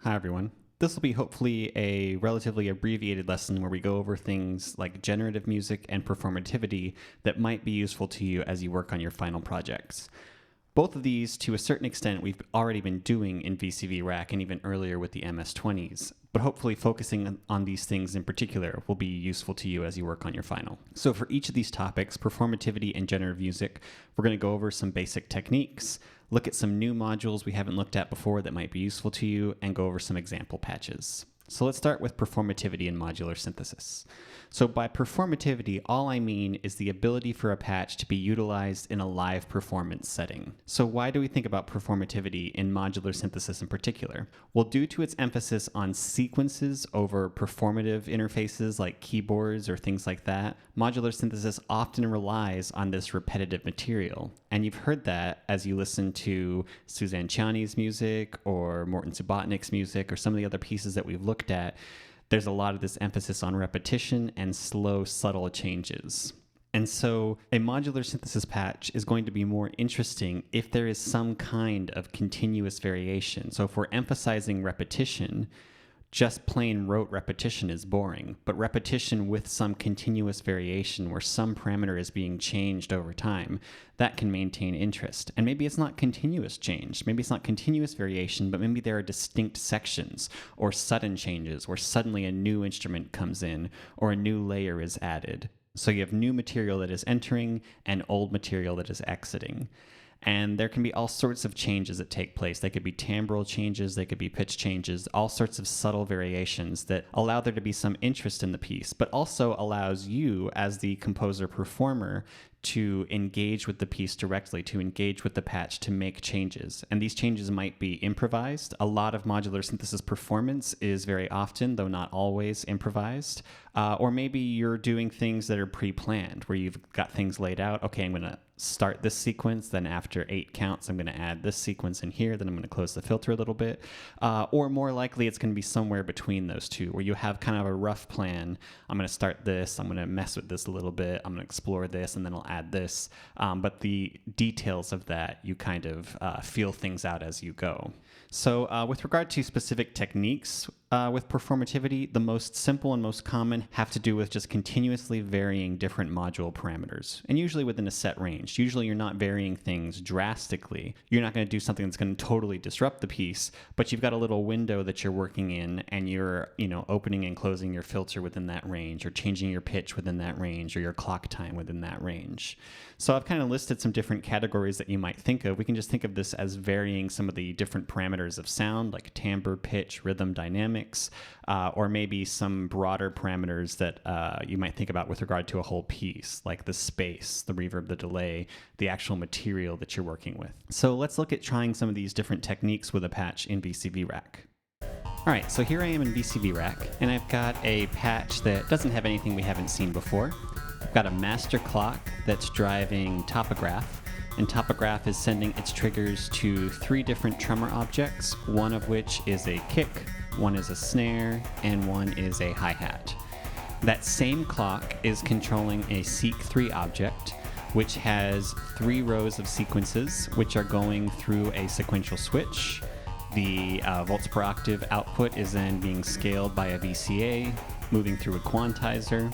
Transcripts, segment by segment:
Hi, everyone. This will be hopefully a relatively abbreviated lesson where we go over things like generative music and performativity that might be useful to you as you work on your final projects. Both of these, to a certain extent, we've already been doing in VCV Rack and even earlier with the MS-20s, but hopefully focusing on these things in particular will be useful to you as you work on your final. So for each of these topics, performativity and generative music, we're going to go over some basic techniques, look at some new modules we haven't looked at before that might be useful to you, and go over some example patches. So let's start with performativity and modular synthesis. So by performativity, all I mean is the ability for a patch to be utilized in a live performance setting. So why do we think about performativity in modular synthesis in particular? Well, due to its emphasis on sequences over performative interfaces like keyboards or things like that, modular synthesis often relies on this repetitive material. And you've heard that as you listen to Suzanne Ciani's music or Morton Subotnick's music or some of the other pieces that we've looked at. There's a lot of this emphasis on repetition and slow, subtle changes. And so a modular synthesis patch is going to be more interesting if there is some kind of continuous variation. So if we're emphasizing repetition, just plain rote repetition is boring, but repetition with some continuous variation where some parameter is being changed over time, that can maintain interest. And maybe it's not continuous change, maybe it's not continuous variation, but maybe there are distinct sections or sudden changes where suddenly a new instrument comes in or a new layer is added. So you have new material that is entering and old material that is exiting. And there can be all sorts of changes that take place. They could be timbral changes, they could be pitch changes, all sorts of subtle variations that allow there to be some interest in the piece, but also allows you as the composer-performer to engage with the piece directly, to engage with the patch, to make changes. And these changes might be improvised. A lot of modular synthesis performance is very often, though not always, improvised. Or maybe you're doing things that are pre-planned, where you've got things laid out. Okay, I'm going to start this sequence, then after 8 counts, I'm going to add this sequence in here, then I'm going to close the filter a little bit. Or more likely, it's going to be somewhere between those two, where you have kind of a rough plan. I'm going to start this, I'm going to mess with this a little bit, I'm going to explore this, and then I'll add this. But the details of that, you kind of feel things out as you go. So with regard to specific techniques with performativity, the most simple and most common have to do with just continuously varying different module parameters, and usually within a set range. Usually you're not varying things drastically. You're not going to do something that's going to totally disrupt the piece, but you've got a little window that you're working in, and you're opening and closing your filter within that range, or changing your pitch within that range, or your clock time within that range. So I've kind of listed some different categories that you might think of. We can just think of this as varying some of the different parameters of sound, like timbre, pitch, rhythm, dynamics, or maybe some broader parameters that you might think about with regard to a whole piece, like the space, the reverb, the delay, the actual material that you're working with. So let's look at trying some of these different techniques with a patch in VCV Rack. All right, so here I am in VCV Rack, and I've got a patch that doesn't have anything we haven't seen before. I've got a master clock that's driving topograph, and topograph is sending its triggers to 3 different tremor objects, one of which is a kick, one is a snare, and one is a hi-hat. That same clock is controlling a Seek3 object, which has 3 rows of sequences, which are going through a sequential switch. The volts per octave output is then being scaled by a VCA, moving through a quantizer,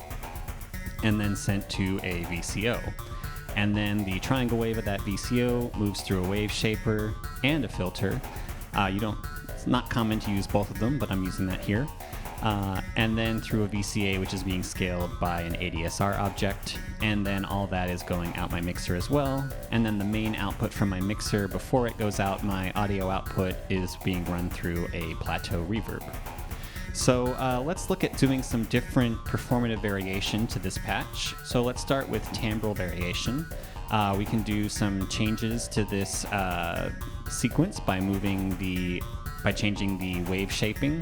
and then sent to a VCO. And then the triangle wave of that VCO moves through a wave shaper and a filter. It's not common to use both of them, but I'm using that here. And then through a VCA, which is being scaled by an ADSR object. And then all that is going out my mixer as well. And then the main output from my mixer, before it goes out my audio output, is being run through a plateau reverb. So let's look at doing some different performative variation to this patch. So let's start with timbral variation. We can do some changes to this sequence by changing the wave shaping.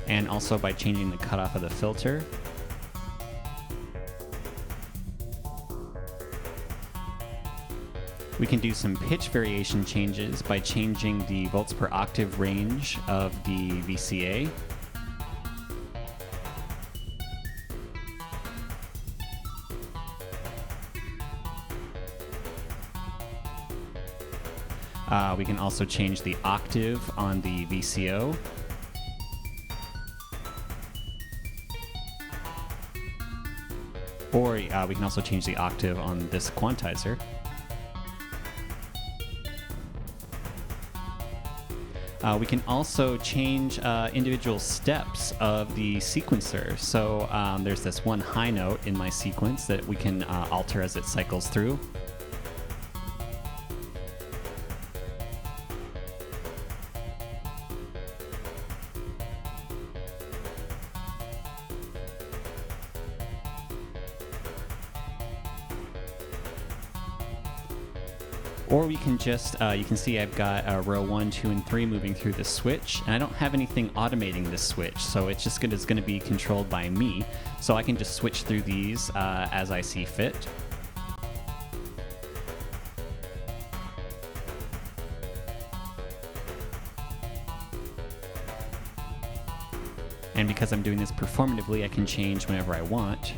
And also by changing the cutoff of the filter. We can do some pitch variation changes by changing the volts per octave range of the VCA. We can also change the octave on the VCO. Or we can also change the octave on this quantizer. We can also change individual steps of the sequencer. So there's this one high note in my sequence that we can alter as it cycles through. Or we can just, you can see I've got row 1, 2, and 3 moving through the switch, and I don't have anything automating this switch, so it's just it's going to be controlled by me. So I can just switch through these as I see fit. And because I'm doing this performatively, I can change whenever I want.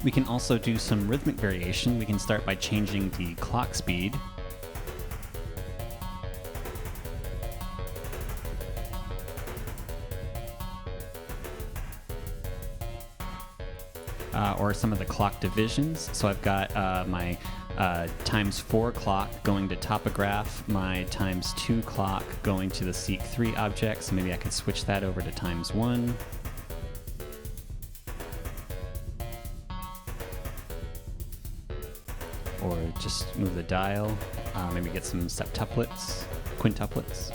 We can also do some rhythmic variation. We can start by changing the clock speed. Or some of the clock divisions. So I've got my ×4 clock going to topograph, my ×2 clock going to the Seek 3 object. So maybe I could switch that over to ×1. Or just move the dial, maybe get some septuplets, quintuplets.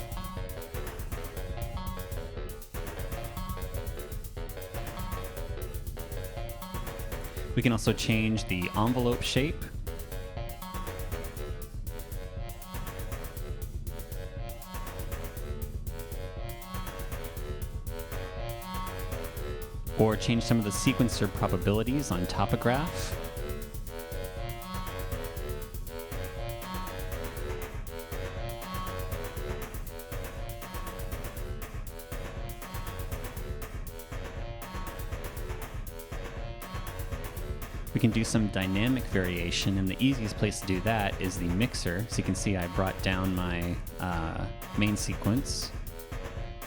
We can also change the envelope shape. Or change some of the sequencer probabilities on topograph. We can do some dynamic variation, and the easiest place to do that is the mixer. So you can see I brought down my main sequence.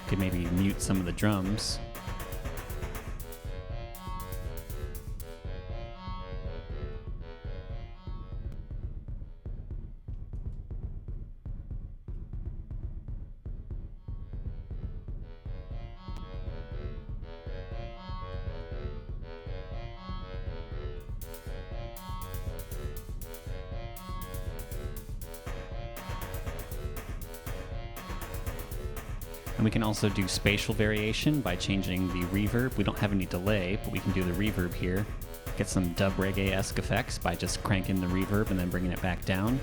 Could maybe mute some of the drums. And we can also do spatial variation by changing the reverb. We don't have any delay, but we can do the reverb here. Get some dub reggae-esque effects by just cranking the reverb and then bringing it back down.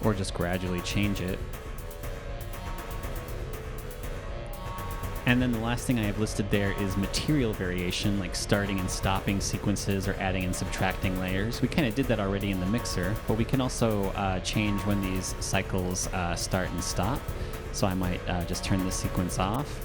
Or just gradually change it. And then the last thing I have listed there is material variation, like starting and stopping sequences or adding and subtracting layers. We kind of did that already in the mixer, but we can also change when these cycles start and stop. So I might just turn this sequence off.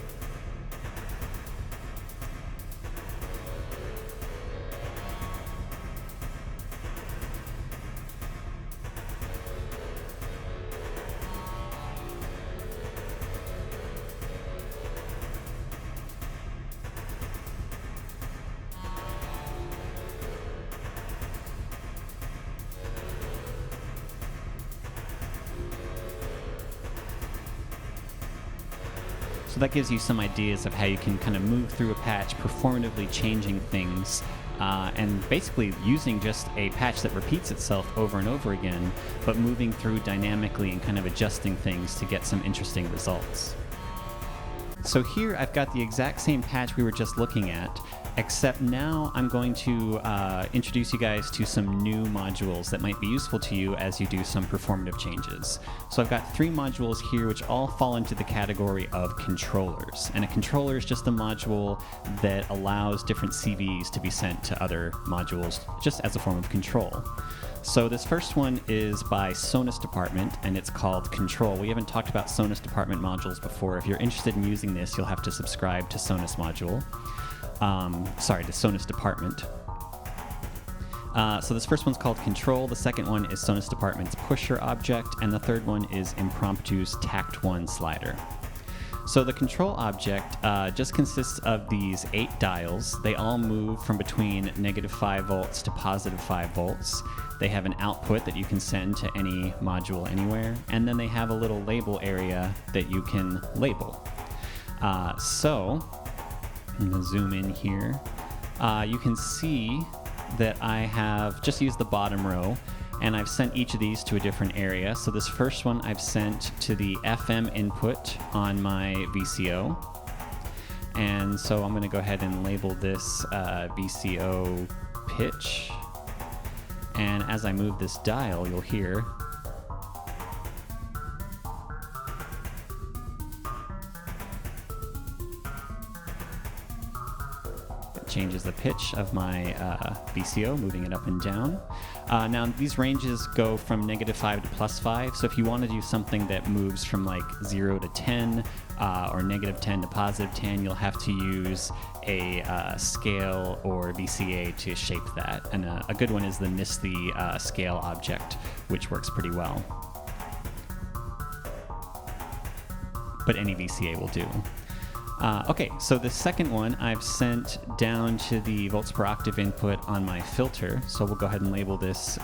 So that gives you some ideas of how you can kind of move through a patch, performatively changing things, and basically using just a patch that repeats itself over and over again, but moving through dynamically and kind of adjusting things to get some interesting results. So here I've got the exact same patch we were just looking at, except now I'm going to introduce you guys to some new modules that might be useful to you as you do some performative changes. So I've got 3 modules here which all fall into the category of controllers. And a controller is just a module that allows different CVs to be sent to other modules just as a form of control. So this first one is by Sonus Department, and it's called Control. We haven't talked about Sonus Department modules before. If you're interested in using this, you'll have to subscribe to Sonus module. To Sonus Department. So this first one's called Control. The second one is Sonus Department's Pusher object, and the third one is Impromptu's Tact 1 slider. So the control object just consists of these 8 dials. They all move from between -5 volts to +5 volts. They have an output that you can send to any module anywhere, and then they have a little label area that you can label. So I'm going to zoom in here. You can see that I have just used the bottom row, and I've sent each of these to a different area. So this first one I've sent to the FM input on my VCO. And so I'm going to go ahead and label this VCO pitch. And as I move this dial, you'll hear it changes the pitch of my VCO, moving it up and down. Now these ranges go from -5 to +5, so if you want to do something that moves from like 0 to 10 or -10 to +10, you'll have to use a scale or VCA to shape that. And a good one is the MISTY scale object, which works pretty well. But any VCA will do. Okay, so the second one I've sent down to the volts per octave input on my filter. So we'll go ahead and label this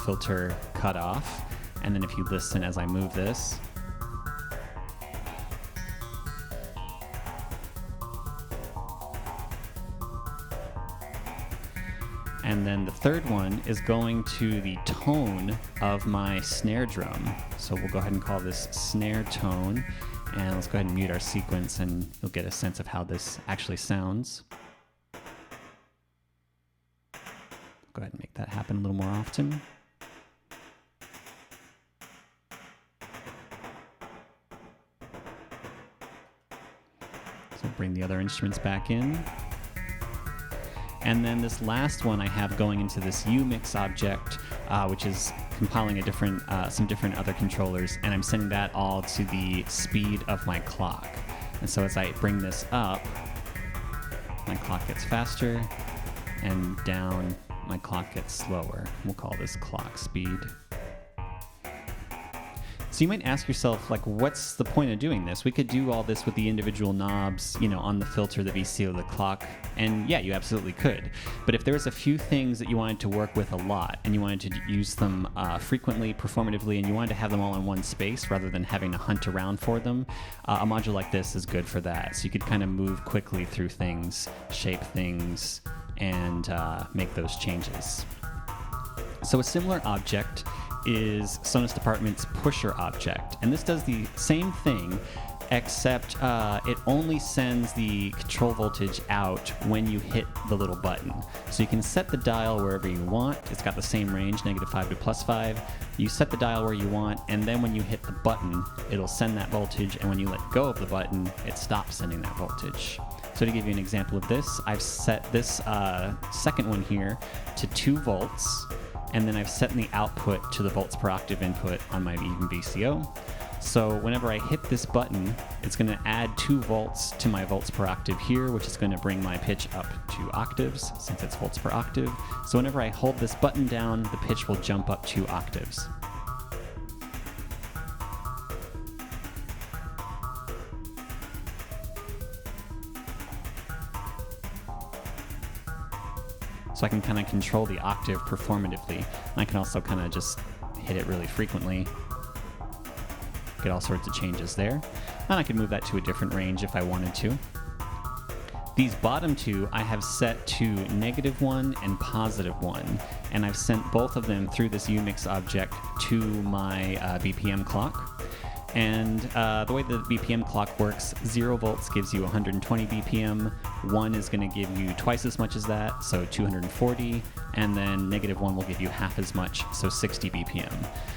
filter cutoff. And then if you listen as I move this, and then the third one is going to the tone of my snare drum. So we'll go ahead and call this snare tone. And let's go ahead and mute our sequence, and you'll get a sense of how this actually sounds. Go ahead and make that happen a little more often. So bring the other instruments back in. And then this last one I have going into this Umix object, which is compiling some different other controllers, and I'm sending that all to the speed of my clock. And so as I bring this up, my clock gets faster, and down, my clock gets slower. We'll call this clock speed. So you might ask yourself, like, what's the point of doing this? We could do all this with the individual knobs, on the filter, the VCO, the clock, and yeah, you absolutely could. But if there was a few things that you wanted to work with a lot, and you wanted to use them frequently, performatively, and you wanted to have them all in one space rather than having to hunt around for them, a module like this is good for that. So you could kind of move quickly through things, shape things, and make those changes. So a similar object is Sonus Department's Pusher object, and this does the same thing, except it only sends the control voltage out when you hit the little button. So you can set the dial wherever you want. It's got the same range, -5 to +5. You set the dial where you want, and then when you hit the button, it'll send that voltage, and when you let go of the button, it stops sending that voltage. So to give you an example of this, I've set this second one here to 2 volts, and then I've set the output to the volts per octave input on my even VCO. So whenever I hit this button, it's going to add 2 volts to my volts per octave here, which is going to bring my pitch up 2 octaves since it's volts per octave. So whenever I hold this button down, the pitch will jump up 2 octaves. So I can kind of control the octave performatively. And I can also kind of just hit it really frequently. Get all sorts of changes there. And I can move that to a different range if I wanted to. These bottom 2 I have set to -1 and +1. And I've sent both of them through this Umix object to my BPM clock. And the way the BPM clock works, 0 volts gives you 120 BPM, 1 is going to give you twice as much as that, so 240, and then -1 will give you half as much, so 60 BPM.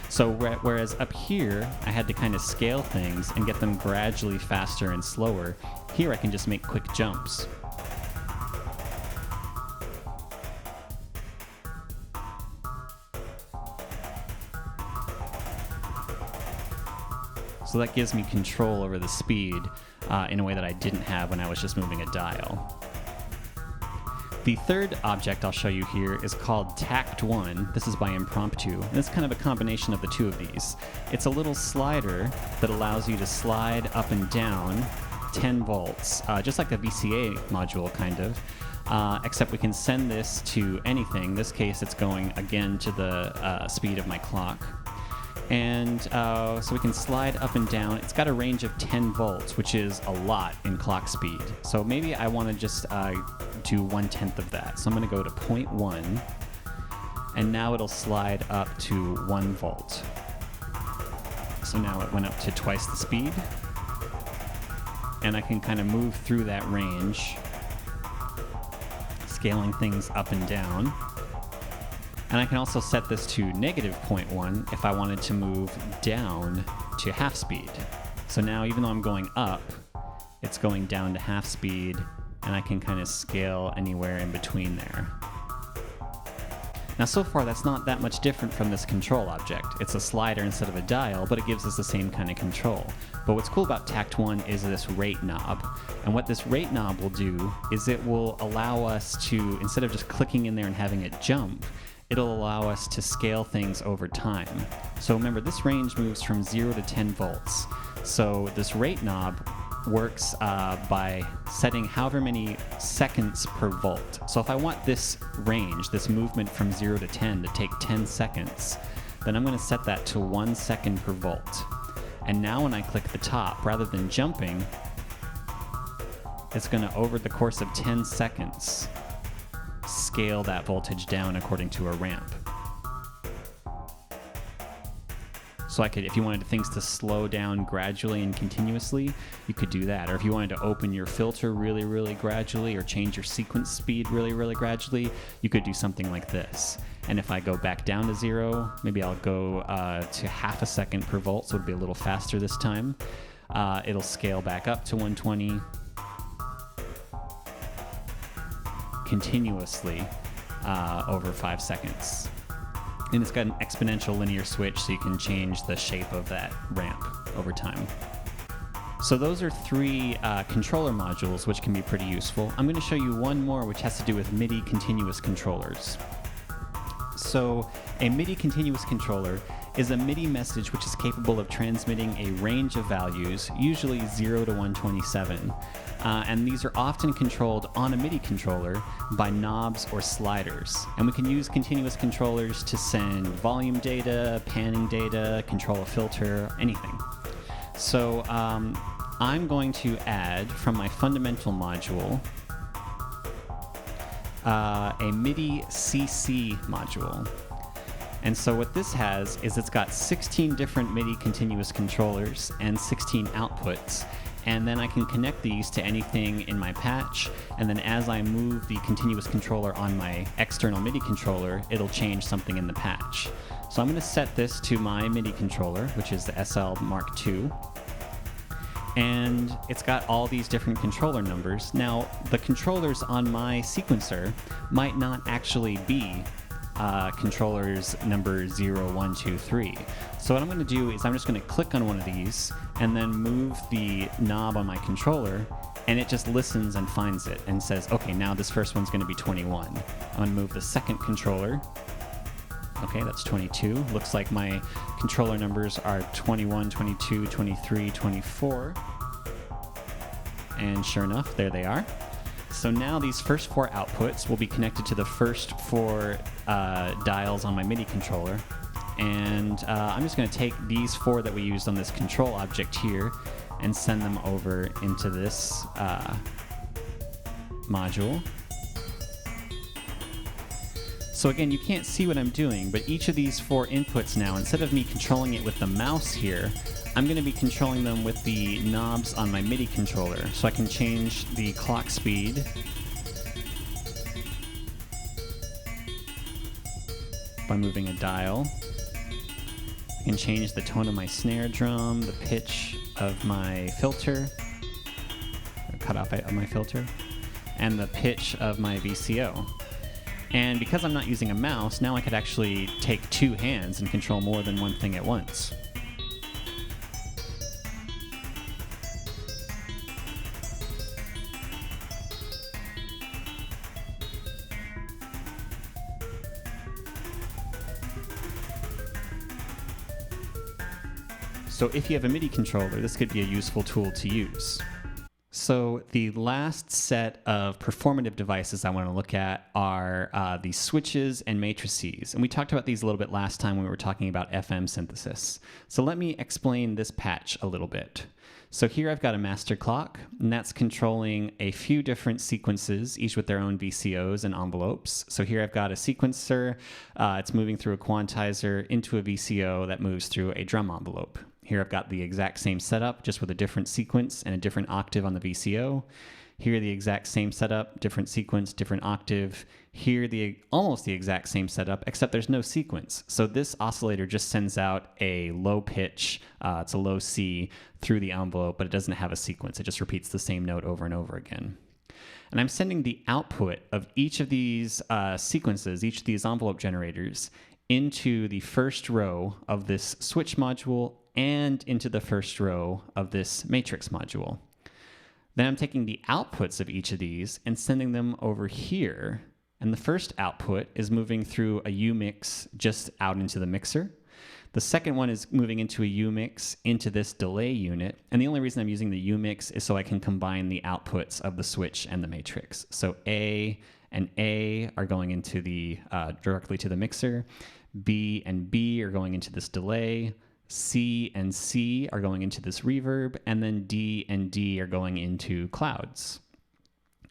So whereas up here, I had to kind of scale things and get them gradually faster and slower, here I can just make quick jumps. So that gives me control over the speed in a way that I didn't have when I was just moving a dial. The third object I'll show you here is called Tact1. This is by Impromptu. And it's kind of a combination of the two of these. It's a little slider that allows you to slide up and down 10 volts, just like the VCA module kind of, except we can send this to anything. In this case, it's going again to the speed of my clock. And so we can slide up and down. It's got a range of 10 volts, which is a lot in clock speed. So maybe I want to just do 1/10 of that. So I'm going to go to 0.1, and now it'll slide up to 1 volt. So now it went up to twice the speed, and I can kind of move through that range, scaling things up and down. And I can also set this to -0.1 if I wanted to move down to half speed. So now even though I'm going up, it's going down to half speed, and I can kind of scale anywhere in between there. Now so far that's not that much different from this control object. It's a slider instead of a dial, but it gives us the same kind of control. But what's cool about Tact1 is this rate knob. And what this rate knob will do is it will allow us to, instead of just clicking in there and having it jump, it'll allow us to scale things over time. So remember, this range moves from 0 to 10 volts. So this rate knob works by setting however many seconds per volt. So if I want this range, this movement from 0 to 10 to take 10 seconds, then I'm going to set that to 1 second per volt. And now when I click the top, rather than jumping, it's going to, over the course of 10 seconds, scale that voltage down according to a ramp. So I could, if you wanted things to slow down gradually and continuously, you could do that. Or if you wanted to open your filter really, really gradually, or change your sequence speed really, really gradually, you could do something like this. And if I go back down to 0, maybe I'll go to half a second per volt, so it'll be a little faster this time. It'll scale back up to 120. Continuously over 5 seconds. And it's got an exponential linear switch, so you can change the shape of that ramp over time. So those are 3 controller modules, which can be pretty useful. I'm going to show you one more, which has to do with MIDI continuous controllers. So a MIDI continuous controller is a MIDI message which is capable of transmitting a range of values, usually 0 to 127. And these are often controlled on a MIDI controller by knobs or sliders. And we can use continuous controllers to send volume data, panning data, control a filter, anything. So I'm going to add from my fundamental module a MIDI CC module. And so what this has is it's got 16 different MIDI continuous controllers and 16 outputs. And then I can connect these to anything in my patch, and then as I move the continuous controller on my external MIDI controller, it'll change something in the patch. So I'm going to set this to my MIDI controller, which is the SL Mark II. And it's got all these different controller numbers. Now, the controllers on my sequencer might not actually be controllers number 0, 1, 2, 3. So what I'm going to do is I'm just going to click on one of these and then move the knob on my controller, and it just listens and finds it and says, okay, now this first one's going to be 21. I'm going to move the second controller. Okay, that's 22. Looks like my controller numbers are 21, 22, 23, 24. And sure enough, there they are. So now these first 4 outputs will be connected to the first 4 dials on my MIDI controller. And I'm just going to take these 4 that we used on this control object here and send them over into this module. So again, you can't see what I'm doing, but each of these 4 inputs now, instead of me controlling it with the mouse here, I'm going to be controlling them with the knobs on my MIDI controller. So I can change the clock speed by moving a dial. I can change the tone of my snare drum, the pitch of my filter, cutoff of my filter, and the pitch of my VCO. And because I'm not using a mouse, now I could actually take two hands and control more than one thing at once. So if you have a MIDI controller, this could be a useful tool to use. So the last set of performative devices I want to look at are the switches and matrices. And we talked about these a little bit last time when we were talking about FM synthesis. So let me explain this patch a little bit. So here I've got a master clock, and that's controlling a few different sequences, each with their own VCOs and envelopes. So here I've got a sequencer, it's moving through a quantizer into a VCO that moves through a drum envelope. Here I've got the exact same setup, just with a different sequence and a different octave on the VCO. Here the exact same setup, different sequence, different octave. Here almost the exact same setup, except there's no sequence. So this oscillator just sends out a low pitch, it's a low C, through the envelope, but it doesn't have a sequence. It just repeats the same note over and over again. And I'm sending the output of each of these sequences, each of these envelope generators, into the first row of this switch module and into the first row of this matrix module. Then I'm taking the outputs of each of these and sending them over here. And the first output is moving through a U-mix just out into the mixer. The second one is moving into a U-mix into this delay unit. And the only reason I'm using the U-mix is so I can combine the outputs of the switch and the matrix. So A and A are going into the directly to the mixer. B and B are going into this delay. C and C are going into this reverb, and then D and D are going into clouds.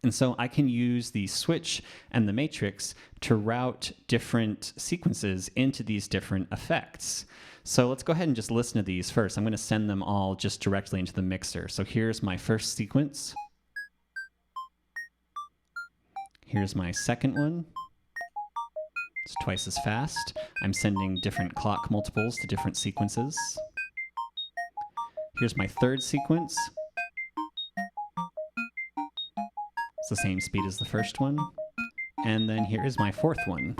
And so I can use the switch and the matrix to route different sequences into these different effects. So let's go ahead and just listen to these first. I'm going to send them all just directly into the mixer. So here's my first sequence. Here's my second one. It's twice as fast. I'm sending different clock multiples to different sequences. Here's my third sequence. It's the same speed as the first one. And then here is my fourth one.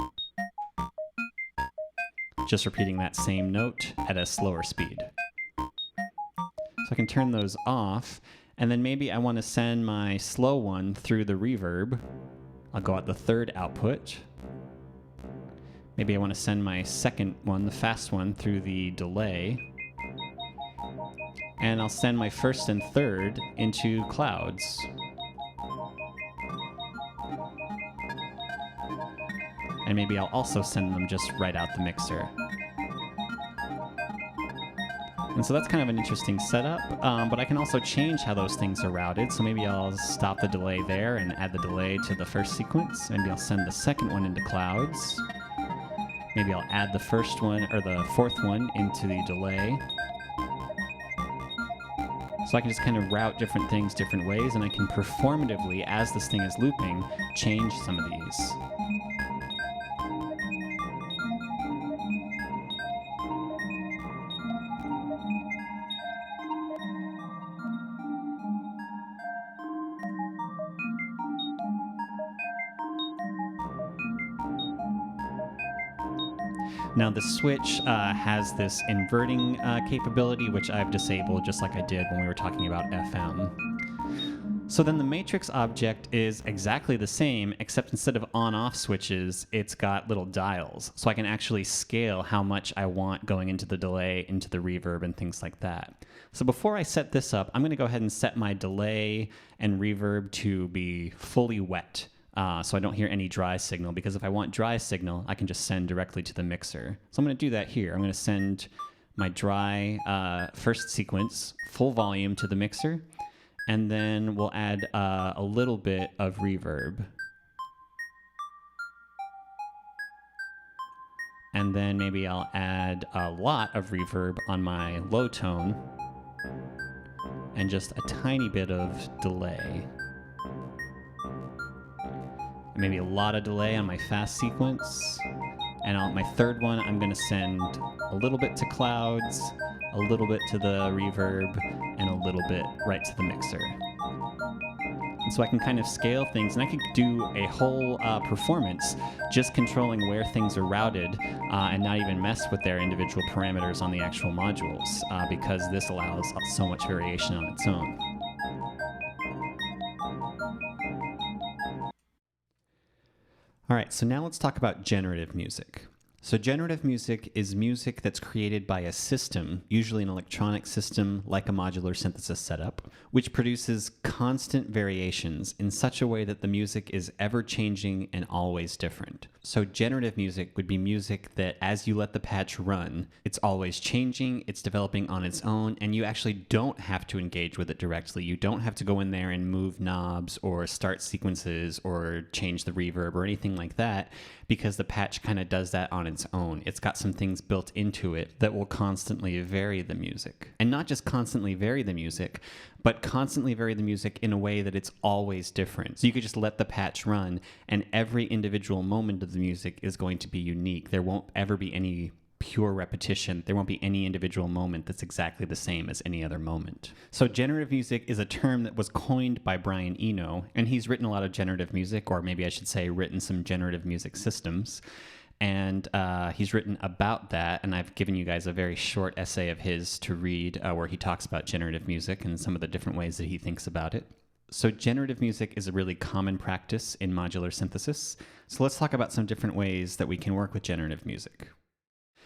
Just repeating that same note at a slower speed. So I can turn those off, and then maybe I want to send my slow one through the reverb. I'll go out the third output. Maybe I want to send my second one, the fast one, through the delay. And I'll send my first and third into clouds. And maybe I'll also send them just right out the mixer. And so that's kind of an interesting setup, but I can also change how those things are routed. So maybe I'll stop the delay there and add the delay to the first sequence. Maybe I'll send the second one into clouds. Maybe I'll add the first one or the fourth one into the delay. So I can just kind of route different things different ways, and I can performatively, as this thing is looping, change some of these. Now the switch has this inverting capability, which I've disabled just like I did when we were talking about FM. So then the matrix object is exactly the same, except instead of on-off switches, it's got little dials. So I can actually scale how much I want going into the delay, into the reverb, and things like that. So before I set this up, I'm going to go ahead and set my delay and reverb to be fully wet. So I don't hear any dry signal, because if I want dry signal, I can just send directly to the mixer. So I'm going to do that here. I'm going to send my dry first sequence, full volume, to the mixer, and then we'll add a little bit of reverb. And then maybe I'll add a lot of reverb on my low tone. and just a tiny bit of delay. Maybe a lot of delay on my fast sequence. And on my third one, I'm going to send a little bit to clouds, a little bit to the reverb, and a little bit right to the mixer. And so I can kind of scale things, and I could do a whole performance just controlling where things are routed and not even mess with their individual parameters on the actual modules because this allows so much variation on its own. All right, so now let's talk about generative music. So generative music is music that's created by a system, usually an electronic system like a modular synthesis setup, which produces constant variations in such a way that the music is ever-changing and always different. So generative music would be music that as you let the patch run, it's always changing, it's developing on its own, and you actually don't have to engage with it directly. You don't have to go in there and move knobs or start sequences or change the reverb or anything like that, because the patch kind of does that on its own. It's got some things built into it that will constantly vary the music. And not just constantly vary the music, but constantly vary the music in a way that it's always different. So you could just let the patch run, and every individual moment of the music is going to be unique. There won't ever be any pure repetition. There won't be any individual moment that's exactly the same as any other moment. So generative music is a term that was coined by Brian Eno, and he's written a lot of generative music, or maybe I should say written some generative music systems. And he's written about that, and I've given you guys a very short essay of his to read where he talks about generative music and some of the different ways that he thinks about it. So generative music is a really common practice in modular synthesis. So let's talk about some different ways that we can work with generative music.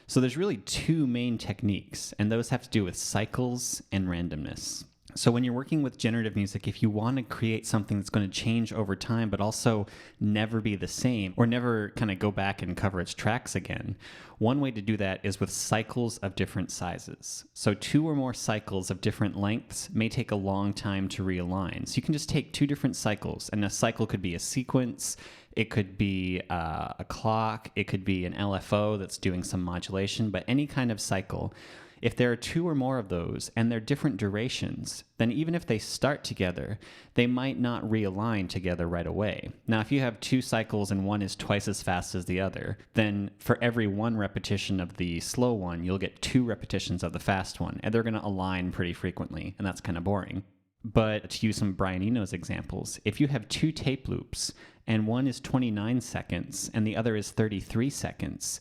So there's really two main techniques, and those have to do with cycles and randomness. So when you're working with generative music, if you want to create something that's going to change over time, but also never be the same or never kind of go back and cover its tracks again, one way to do that is with cycles of different sizes. So 2 or more cycles of different lengths may take a long time to realign. So you can just take 2 different cycles, and a cycle could be a sequence, it could be a clock, it could be an LFO that's doing some modulation, but any kind of cycle. If there are 2 or more of those and they're different durations, then even if they start together, they might not realign together right away. Now, if you have 2 cycles and one is twice as fast as the other, then for every 1 repetition of the slow one, you'll get 2 repetitions of the fast one, and they're going to align pretty frequently, and that's kind of boring. But to use some of Brian Eno's examples, if you have 2 tape loops and one is 29 seconds and the other is 33 seconds,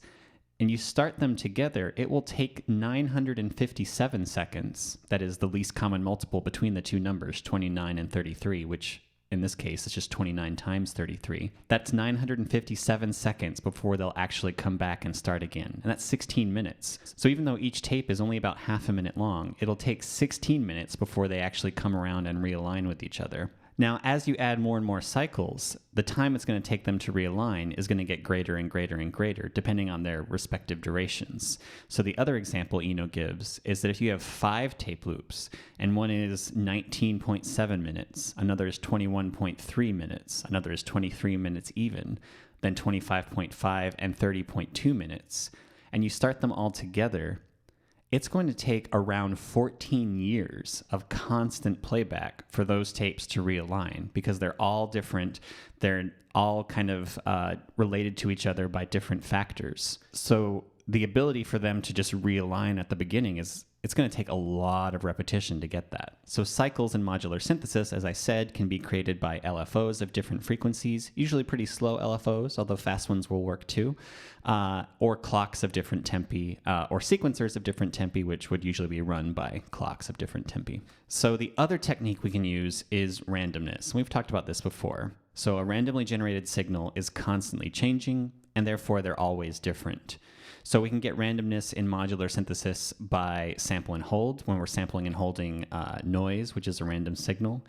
and you start them together, it will take 957 seconds. That is the least common multiple between the 2 numbers, 29 and 33, which in this case is just 29 times 33. That's 957 seconds before they'll actually come back and start again. And that's 16 minutes. So even though each tape is only about half a minute long, it'll take 16 minutes before they actually come around and realign with each other. Now, as you add more and more cycles, the time it's going to take them to realign is going to get greater and greater and greater, depending on their respective durations. So the other example Eno gives is that if you have 5 tape loops, and one is 19.7 minutes, another is 21.3 minutes, another is 23 minutes even, then 25.5 and 30.2 minutes, and you start them all together, it's going to take around 14 years of constant playback for those tapes to realign because they're all different. They're all kind of related to each other by different factors. So the ability for them to just realign at the beginning it's going to take a lot of repetition to get that. So cycles in modular synthesis, as I said, can be created by LFOs of different frequencies, usually pretty slow LFOs, although fast ones will work too, or clocks of different tempi, or sequencers of different tempi, which would usually be run by clocks of different tempi. So the other technique we can use is randomness. We've talked about this before. So a randomly generated signal is constantly changing, and therefore they're always different. So we can get randomness in modular synthesis by sample and hold, when we're sampling and holding noise, which is a random signal.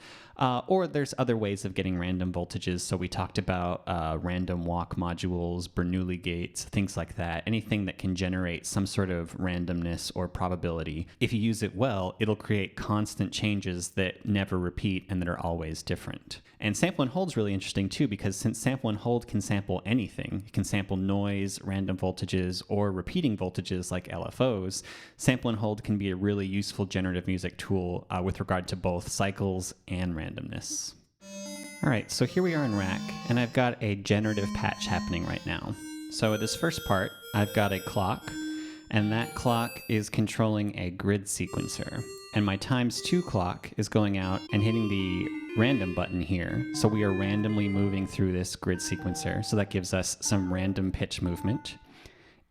Or there's other ways of getting random voltages. So we talked about random walk modules, Bernoulli gates, things like that. Anything that can generate some sort of randomness or probability. If you use it well, it'll create constant changes that never repeat and that are always different. And sample and hold is really interesting too, because since sample and hold can sample anything, it can sample noise, random voltages, or for repeating voltages like LFOs, sample and hold can be a really useful generative music tool with regard to both cycles and randomness. All right, so here we are in Rack, and I've got a generative patch happening right now. So this first part, I've got a clock, and that clock is controlling a grid sequencer. And my ×2 clock is going out and hitting the random button here. So we are randomly moving through this grid sequencer. So that gives us some random pitch movement.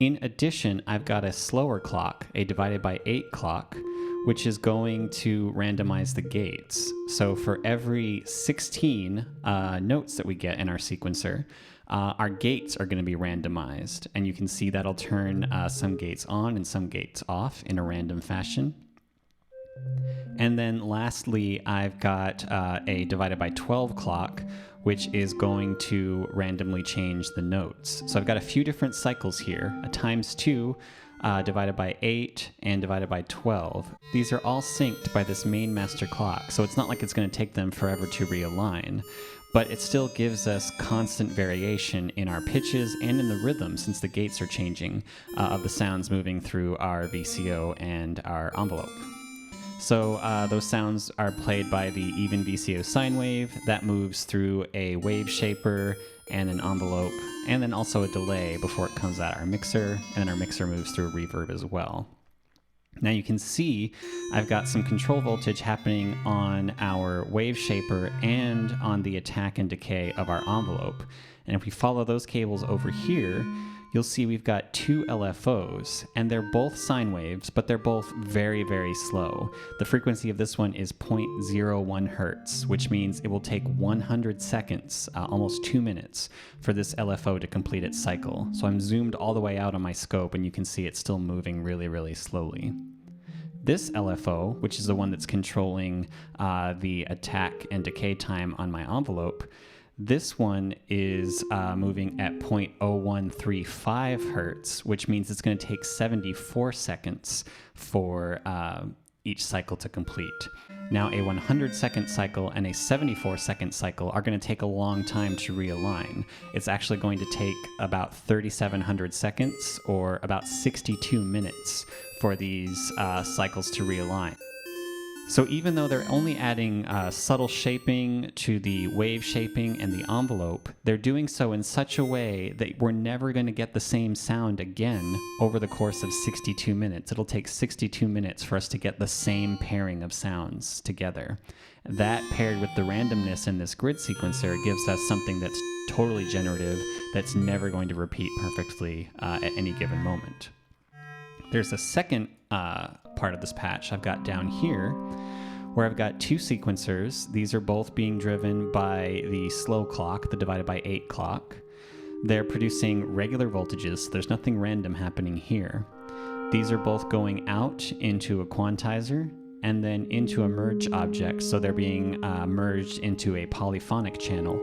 In addition, I've got a slower clock, a divided by 8 clock, which is going to randomize the gates. So for every 16 notes that we get in our sequencer, our gates are going to be randomized. And you can see that'll turn some gates on and some gates off in a random fashion. And then lastly, I've got a divided by 12 clock, which is going to randomly change the notes. So I've got a few different cycles here, a ×2, divided by 8, and divided by 12. These are all synced by this main master clock, so it's not like it's going to take them forever to realign, but it still gives us constant variation in our pitches and in the rhythm, since the gates are changing, of the sounds moving through our VCO and our envelope. So those sounds are played by the even VCO sine wave that moves through a wave shaper and an envelope, and then also a delay before it comes out our mixer, and then our mixer moves through a reverb as well. Now you can see I've got some control voltage happening on our wave shaper and on the attack and decay of our envelope. And if we follow those cables over here, you'll see we've got 2 LFOs, and they're both sine waves, but they're both very, very slow. The frequency of this one is 0.01 hertz, which means it will take 100 seconds, almost 2 minutes, for this LFO to complete its cycle. So I'm zoomed all the way out on my scope, and you can see it's still moving really, really slowly. This LFO, which is the one that's controlling the attack and decay time on my envelope, this one is moving at 0.0135 hertz, which means it's going to take 74 seconds for each cycle to complete. Now, a 100-second cycle and a 74-second cycle are going to take a long time to realign. It's actually going to take about 3,700 seconds, or about 62 minutes, for these cycles to realign. So even though they're only adding subtle shaping to the wave shaping and the envelope, they're doing so in such a way that we're never going to get the same sound again over the course of 62 minutes. It'll take 62 minutes for us to get the same pairing of sounds together. That, paired with the randomness in this grid sequencer, gives us something that's totally generative, that's never going to repeat perfectly at any given moment. There's a second part of this patch I've got down here, where I've got 2 sequencers. These are both being driven by the slow clock, the divided by 8 clock. They're producing regular voltages, so there's nothing random happening here. These are both going out into a quantizer and then into a merge object, so they're being merged into a polyphonic channel,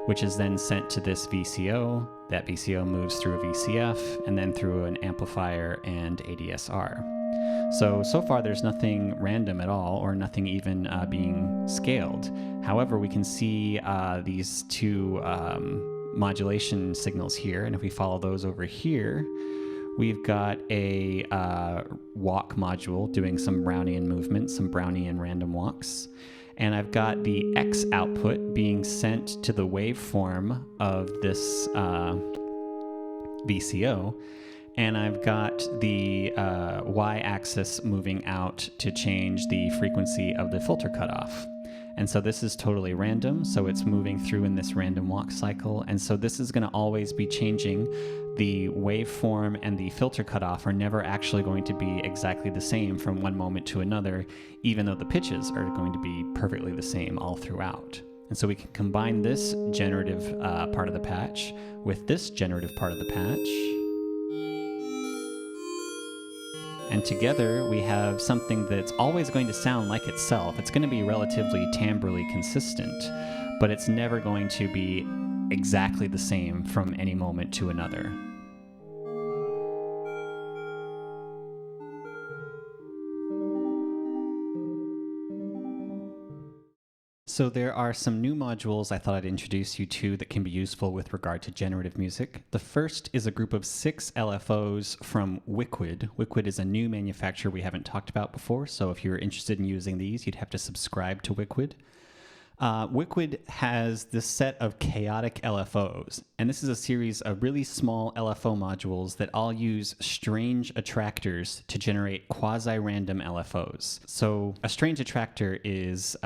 which is then sent to this VCO. That VCO moves through a VCF and then through an amplifier and ADSR. So far there's nothing random at all, or nothing even being scaled. However, we can see these 2 modulation signals here, and if we follow those over here, we've got a walk module doing some Brownian movement, some Brownian random walks. And I've got the X output being sent to the waveform of this VCO, and I've got the Y-axis moving out to change the frequency of the filter cutoff. And so this is totally random, so it's moving through in this random walk cycle, and so this is going to always be changing. The waveform and the filter cutoff are never actually going to be exactly the same from one moment to another, even though the pitches are going to be perfectly the same all throughout. And so we can combine this generative part of the patch with this generative part of the patch, and together we have something that's always going to sound like itself. It's going to be relatively timbrally consistent, but it's never going to be exactly the same from any moment to another. So there are some new modules I thought I'd introduce you to that can be useful with regard to generative music. The first is a group of 6 LFOs from Wikwid. Wikwid is a new manufacturer we haven't talked about before, so if you're interested in using these, you'd have to subscribe to Wikwid. Wikwid has this set of chaotic LFOs, and this is a series of really small LFO modules that all use strange attractors to generate quasi-random LFOs. So a strange attractor is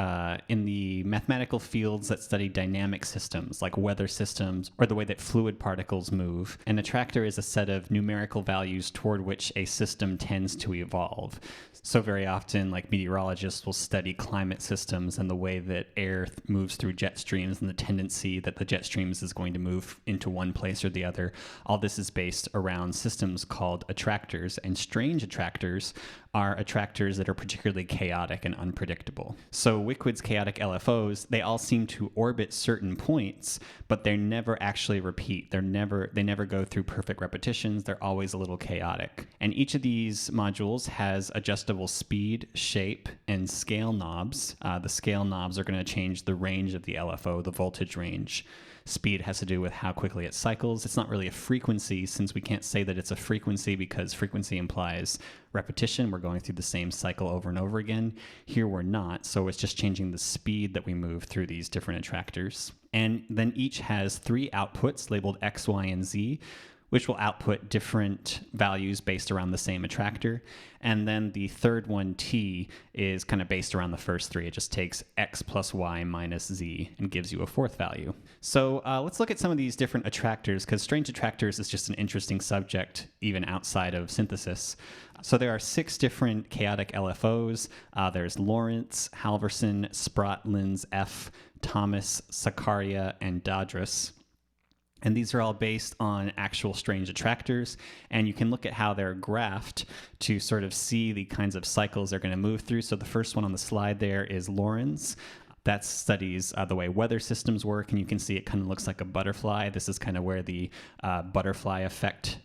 in the mathematical fields that study dynamic systems, like weather systems or the way that fluid particles move. An attractor is a set of numerical values toward which a system tends to evolve. So very often, like meteorologists will study climate systems and the way that air moves through jet streams and the tendency that the jet streams is going to move into one place or the other. All this is based around systems called attractors, and strange attractors are attractors that are particularly chaotic and unpredictable. So Wikwid's chaotic LFOs, they all seem to orbit certain points, but they never actually repeat. They never go through perfect repetitions. They're always a little chaotic. And each of these modules has adjustable speed, shape, and scale knobs. The scale knobs are going to change the range of the LFO, the voltage range. Speed has to do with how quickly it cycles. It's not really a frequency, since we can't say that it's a frequency because frequency implies repetition. We're going through the same cycle over and over again. Here we're not, so it's just changing the speed that we move through these different attractors. And then each has 3 outputs labeled X, Y, and Z, which will output different values based around the same attractor. And then the third one, T, is kind of based around the first 3. It just takes X plus Y minus Z and gives you a 4th value. So let's look at some of these different attractors, because strange attractors is just an interesting subject even outside of synthesis. So there are 6 different chaotic LFOs. There's Lawrence, Halverson, Sprott, Linz, F, Thomas, Sakaria, and Dadras. And these are all based on actual strange attractors, and you can look at how they're graphed to sort of see the kinds of cycles they're going to move through. So the first one on the slide there is Lorentz. That studies the way weather systems work, and you can see it kind of looks like a butterfly. This is kind of where the butterfly effect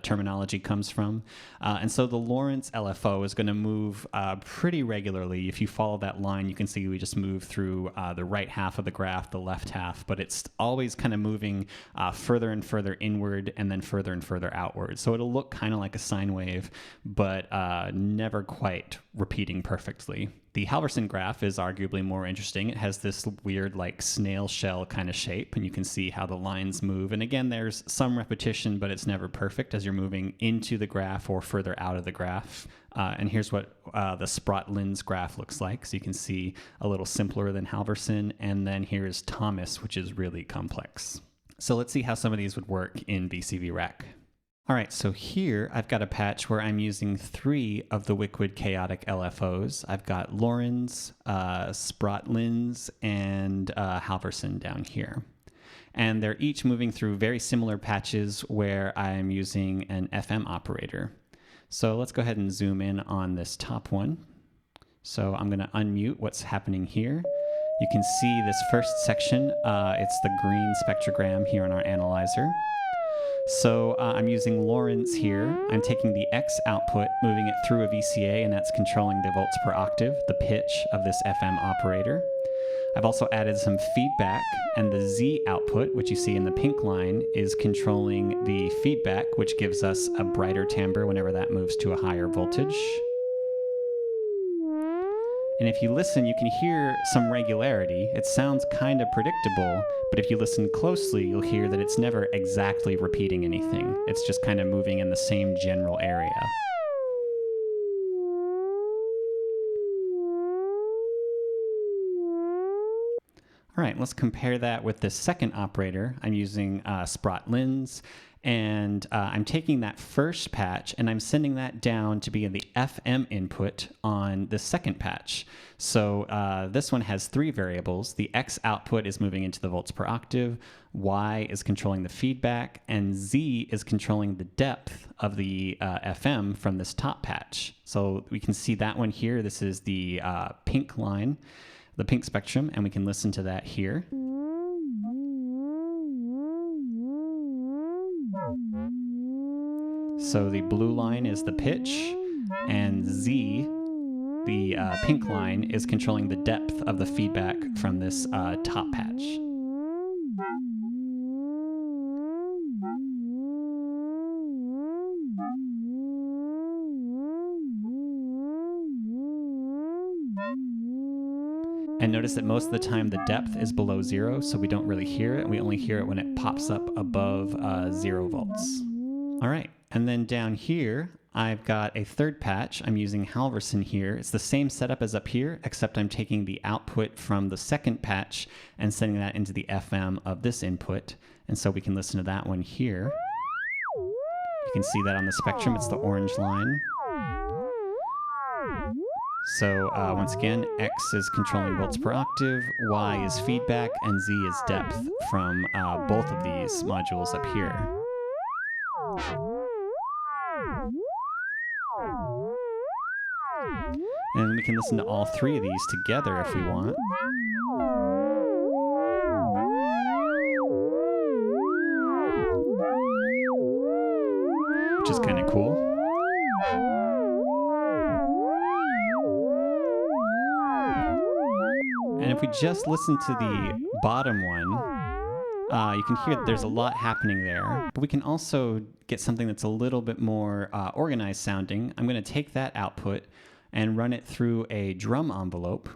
terminology comes from. And so the Lorentz LFO is going to move pretty regularly. If you follow that line, you can see we just move through the right half of the graph, the left half, but it's always kind of moving further and further inward and then further and further outward. So it'll look kind of like a sine wave, but never quite repeating perfectly. The Halverson graph is arguably more interesting. It has this weird like snail shell kind of shape, and you can see how the lines move. And again, there's some repetition, but it's never perfect as you're moving into the graph or further out of the graph. And here's what the Sprott-Linz graph looks like. So you can see a little simpler than Halverson. And then here's Thomas, which is really complex. So let's see how some of these would work in BCV Rack. All right, so here I've got a patch where I'm using 3 of the Wikwid chaotic LFOs. I've got Lorentz, Sprott-Linz, and Halverson down here. And they're each moving through very similar patches where I'm using an FM operator. So let's go ahead and zoom in on this top one. So I'm going to unmute what's happening here. You can see this first section. It's the green spectrogram here on our analyzer. So I'm using Lorentz here. I'm taking the X output, moving it through a VCA, and that's controlling the volts per octave, the pitch of this FM operator. I've also added some feedback, and the Z output, which you see in the pink line, is controlling the feedback, which gives us a brighter timbre whenever that moves to a higher voltage. And if you listen, you can hear some regularity. It sounds kind of predictable, but if you listen closely, you'll hear that it's never exactly repeating anything. It's just kind of moving in the same general area. All right, let's compare that with the second operator. I'm using Sprott-Linz, and I'm taking that first patch and I'm sending that down to be in the FM input on the second patch. So this one has 3 variables. The X output is moving into the volts per octave, Y is controlling the feedback, and Z is controlling the depth of the FM from this top patch. So we can see that one here. This is the pink line, the pink spectrum, and we can listen to that here. So the blue line is the pitch, and Z The pink line is controlling the depth of the feedback from this top patch. And notice that most of the time the depth is below 0, so we don't really hear it. We only hear it when it pops up above 0 volts. All right, and then down here, I've got a third patch. I'm using Halverson here. It's the same setup as up here, except I'm taking the output from the second patch and sending that into the FM of this input. And so we can listen to that one here. You can see that on the spectrum, it's the orange line. So once again, X is controlling volts per octave, Y is feedback, and Z is depth from both of these modules up here. And we can listen to all three of these together if we want. Which is kind of cool. And if we just listen to the bottom one, you can hear that there's a lot happening there. But we can also get something that's a little bit more organized sounding. I'm going to take that output and run it through a drum envelope.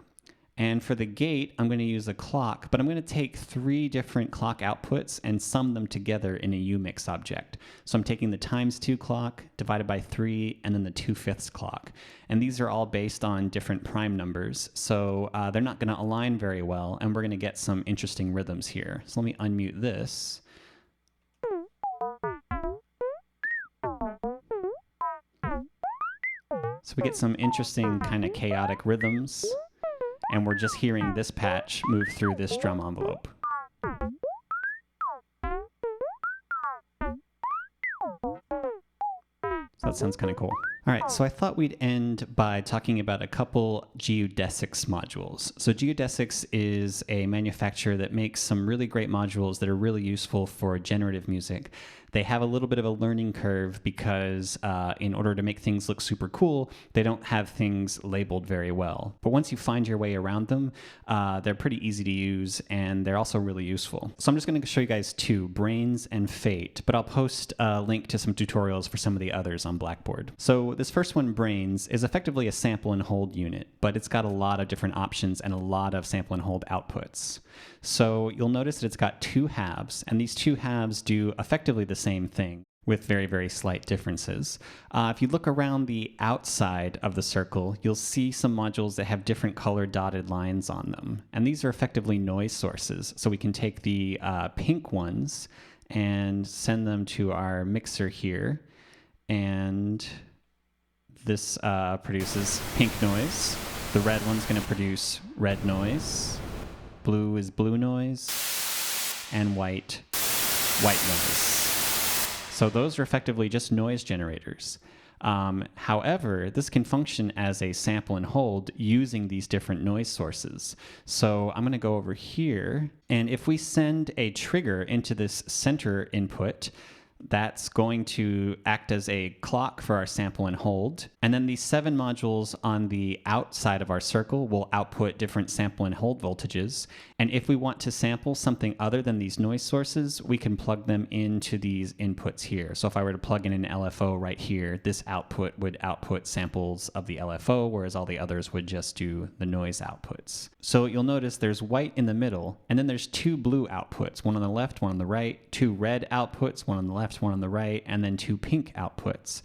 And for the gate, I'm going to use a clock, but I'm going to take 3 different clock outputs and sum them together in a UMix object. So I'm taking the ×2 clock divided by 3 and then the 2/5 clock. And these are all based on different prime numbers. So they're not going to align very well, and we're going to get some interesting rhythms here. So let me unmute this. So we get some interesting kind of chaotic rhythms. And we're just hearing this patch move through this drum envelope. So that sounds kind of cool. All right, so I thought we'd end by talking about a couple Geodesics modules. So Geodesics is a manufacturer that makes some really great modules that are really useful for generative music. They have a little bit of a learning curve because in order to make things look super cool, they don't have things labeled very well. But once you find your way around them, they're pretty easy to use, and they're also really useful. So I'm just going to show you guys 2, Brains and Fate, but I'll post a link to some tutorials for some of the others on Blackboard. So this first one, Brains, is effectively a sample and hold unit, but it's got a lot of different options and a lot of sample and hold outputs. So you'll notice that it's got 2 halves, and these 2 halves do effectively the same thing with very, very slight differences. If you look around the outside of the circle, you'll see some modules that have different colored dotted lines on them. And these are effectively noise sources. So we can take the pink ones and send them to our mixer here. And this produces pink noise. The red one's going to produce red noise. Blue is blue noise. And white noise. So those are effectively just noise generators. However, this can function as a sample and hold using these different noise sources. So I'm going to go over here, and if we send a trigger into this center input, that's going to act as a clock for our sample and hold. And then these 7 modules on the outside of our circle will output different sample and hold voltages. And if we want to sample something other than these noise sources, we can plug them into these inputs here. So if I were to plug in an LFO right here, this output would output samples of the LFO, whereas all the others would just do the noise outputs. So you'll notice there's white in the middle, and then there's 2 blue outputs, one on the left, one on the right, 2 red outputs, one on the left, one on the right, and then 2 pink outputs.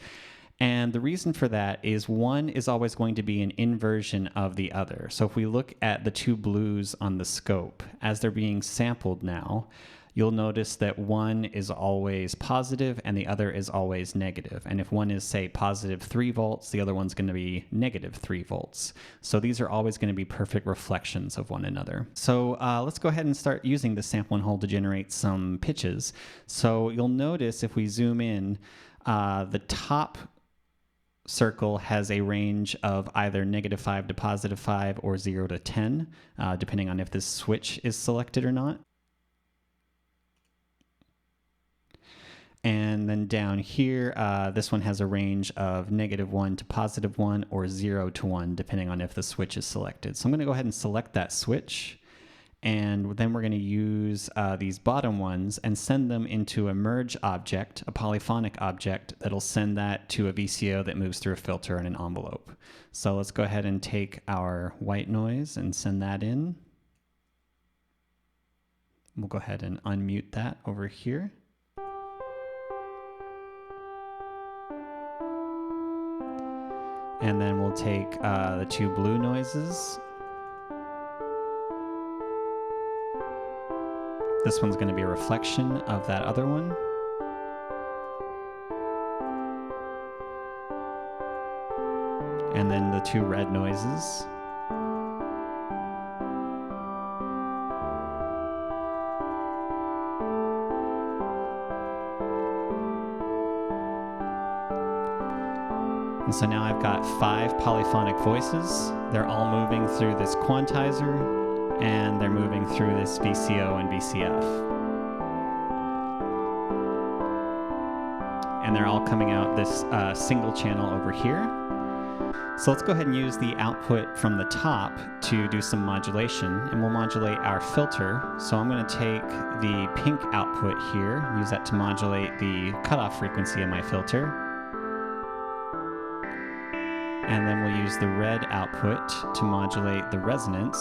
And the reason for that is one is always going to be an inversion of the other. So if we look at the 2 blues on the scope, as they're being sampled now, you'll notice that one is always positive and the other is always negative. And if one is, say, positive 3 volts, the other one's going to be negative 3 volts. So these are always going to be perfect reflections of one another. So let's go ahead and start using the sample and hold to generate some pitches. So you'll notice if we zoom in, the top circle has a range of either -5 to +5 or 0 to 10, depending on if this switch is selected or not. And then down here, this one has a range of -1 to +1 or 0 to 1, depending on if the switch is selected. So I'm going to go ahead and select that switch. And then we're going to use these bottom ones and send them into a merge object, a polyphonic object, that'll send that to a VCO that moves through a filter and an envelope. So let's go ahead and take our white noise and send that in. We'll go ahead and unmute that over here. And then we'll take the two blue noises. This one's going to be a reflection of that other one. And then the two red noises. And so now I've got 5 polyphonic voices. They're all moving through this quantizer, and they're moving through this VCO and VCF. And they're all coming out this single channel over here. So let's go ahead and use the output from the top to do some modulation, and we'll modulate our filter. So I'm going to take the pink output here, use that to modulate the cutoff frequency of my filter. And then we'll use the red output to modulate the resonance.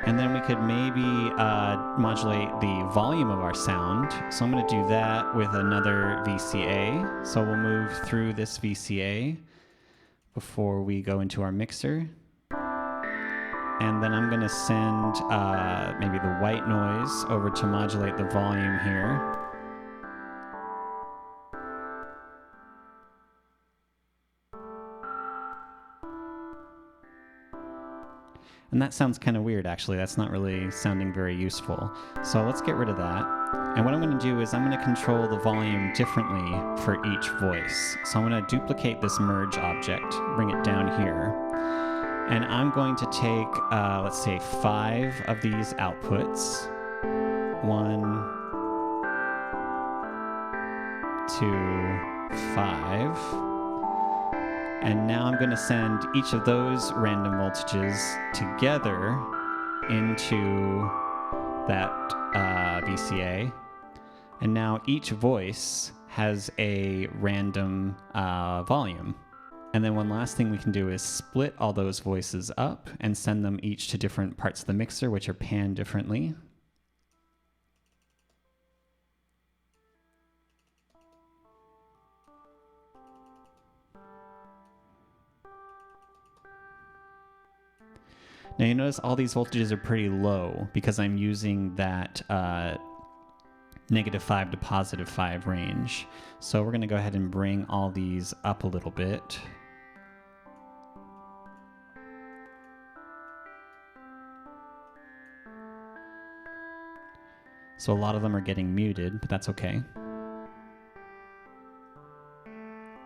And then we could maybe modulate the volume of our sound. So I'm going to do that with another VCA. So we'll move through this VCA before we go into our mixer. And then I'm going to send maybe the white noise over to modulate the volume here. And that sounds kind of weird, actually. That's not really sounding very useful. So let's get rid of that. And what I'm going to do is I'm going to control the volume differently for each voice. So I'm going to duplicate this merge object, bring it down here. And I'm going to take, let's say, 5 of these outputs. 1, 2, 5. And now I'm going to send each of those random voltages together into that VCA. And now each voice has a random volume. And then one last thing we can do is split all those voices up and send them each to different parts of the mixer, which are panned differently. Now you notice all these voltages are pretty low because I'm using that -5 to +5 range. So we're going to go ahead and bring all these up a little bit. So a lot of them are getting muted, but that's okay.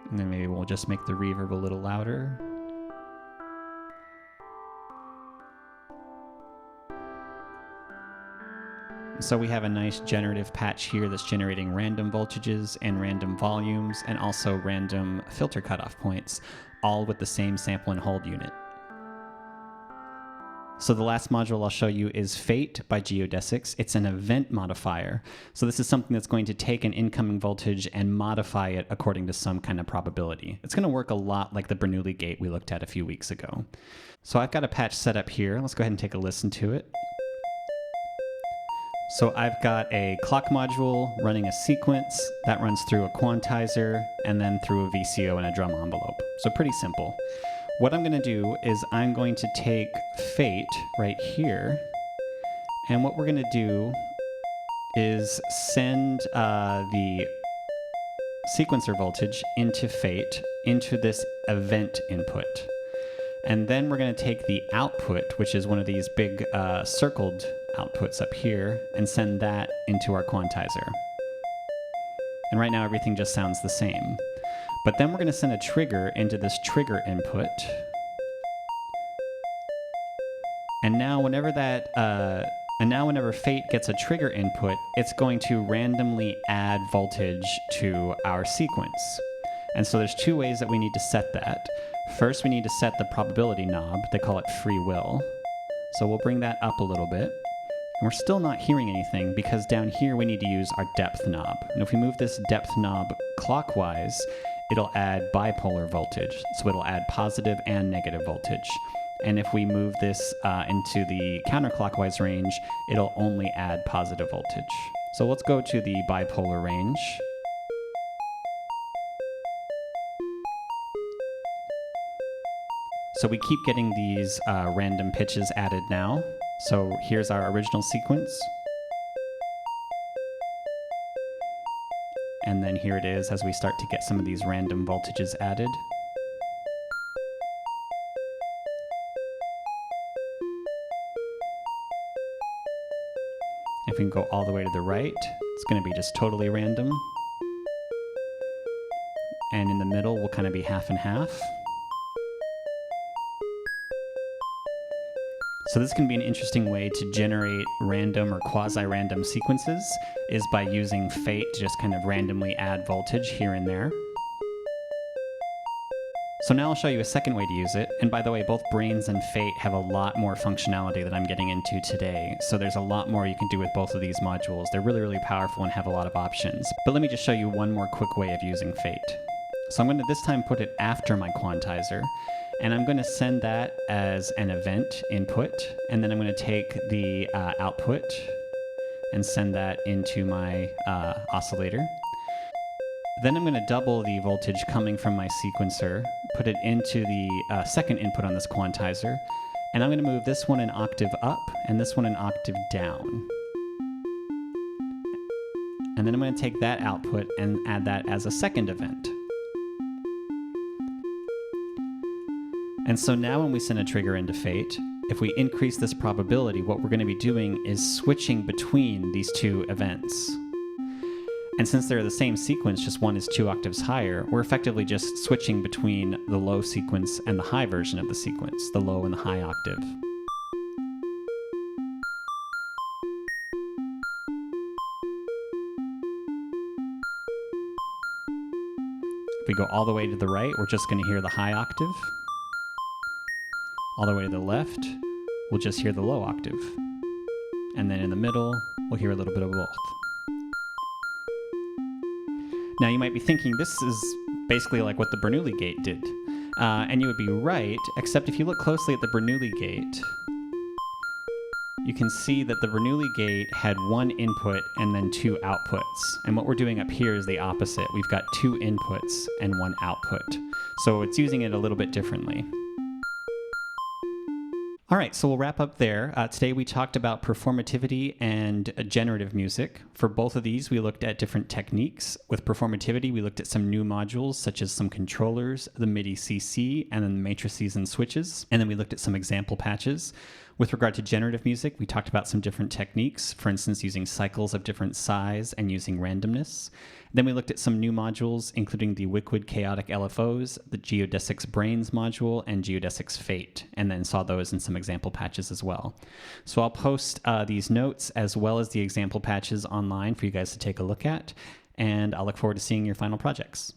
And then maybe we'll just make the reverb a little louder. So we have a nice generative patch here that's generating random voltages and random volumes and also random filter cutoff points, all with the same sample and hold unit. So the last module I'll show you is Fate by Geodesics. It's an event modifier. So this is something that's going to take an incoming voltage and modify it according to some kind of probability. It's going to work a lot like the Bernoulli gate we looked at a few weeks ago. So I've got a patch set up here. Let's go ahead and take a listen to it. So I've got a clock module running a sequence that runs through a quantizer and then through a VCO and a drum envelope. So pretty simple. What I'm going to do is I'm going to take Fate right here, and what we're going to do is send the sequencer voltage into Fate, into this event input. And then we're going to take the output, which is one of these big circled outputs up here, and send that into our quantizer. And right now everything just sounds the same. But then we're going to send a trigger into this trigger input. And now whenever that And now whenever Fate gets a trigger input, it's going to randomly add voltage to our sequence. And so there's two ways that we need to set that. First, we need to set the probability knob. They call it free will. So we'll bring that up a little bit. And we're still not hearing anything because down here we need to use our depth knob. And if we move this depth knob clockwise, it'll add bipolar voltage. So it'll add positive and negative voltage. And if we move this into the counterclockwise range, it'll only add positive voltage. So let's go to the bipolar range. So we keep getting these random pitches added now. So here's our original sequence. And then here it is as we start to get some of these random voltages added. If we can go all the way to the right, it's going to be just totally random. And in the middle, we'll kind of be half and half. So this can be an interesting way to generate random or quasi-random sequences, is by using Fate to just kind of randomly add voltage here and there. So now I'll show you a second way to use it. And by the way, both Brains and Fate have a lot more functionality that I'm getting into today. So there's a lot more you can do with both of these modules. They're really, really powerful and have a lot of options. But let me just show you one more quick way of using Fate. So I'm going to this time put it after my quantizer. And I'm going to send that as an event input. And then I'm going to take the output and send that into my oscillator. Then I'm going to double the voltage coming from my sequencer, put it into the second input on this quantizer, and I'm going to move this one an octave up and this one an octave down. And then I'm going to take that output and add that as a second event. And so now when we send a trigger into Fate, if we increase this probability, what we're going to be doing is switching between these two events. And since they're the same sequence, just one is 2 octaves higher, we're effectively just switching between the low sequence and the high version of the sequence, the low and the high octave. If we go all the way to the right, we're just going to hear the high octave. All the way to the left, we'll just hear the low octave. And then in the middle, we'll hear a little bit of both. Now you might be thinking this is basically like what the Bernoulli gate did. And you would be right, except if you look closely at the Bernoulli gate, you can see that the Bernoulli gate had one input and then 2 outputs. And what we're doing up here is the opposite. We've got 2 inputs and 1 output. So it's using it a little bit differently. All right, so we'll wrap up there. Today we talked about performativity and generative music. For both of these, we looked at different techniques. With performativity, we looked at some new modules, such as some controllers, the MIDI CC, and then the matrices and switches. And then we looked at some example patches. With regard to generative music, we talked about some different techniques, for instance, using cycles of different size and using randomness. Then we looked at some new modules, including the Wickwood Chaotic LFOs, the Geodesics Brains module, and Geodesics Fate, and then saw those in some example patches as well. So I'll post these notes as well as the example patches online for you guys to take a look at, and I'll look forward to seeing your final projects.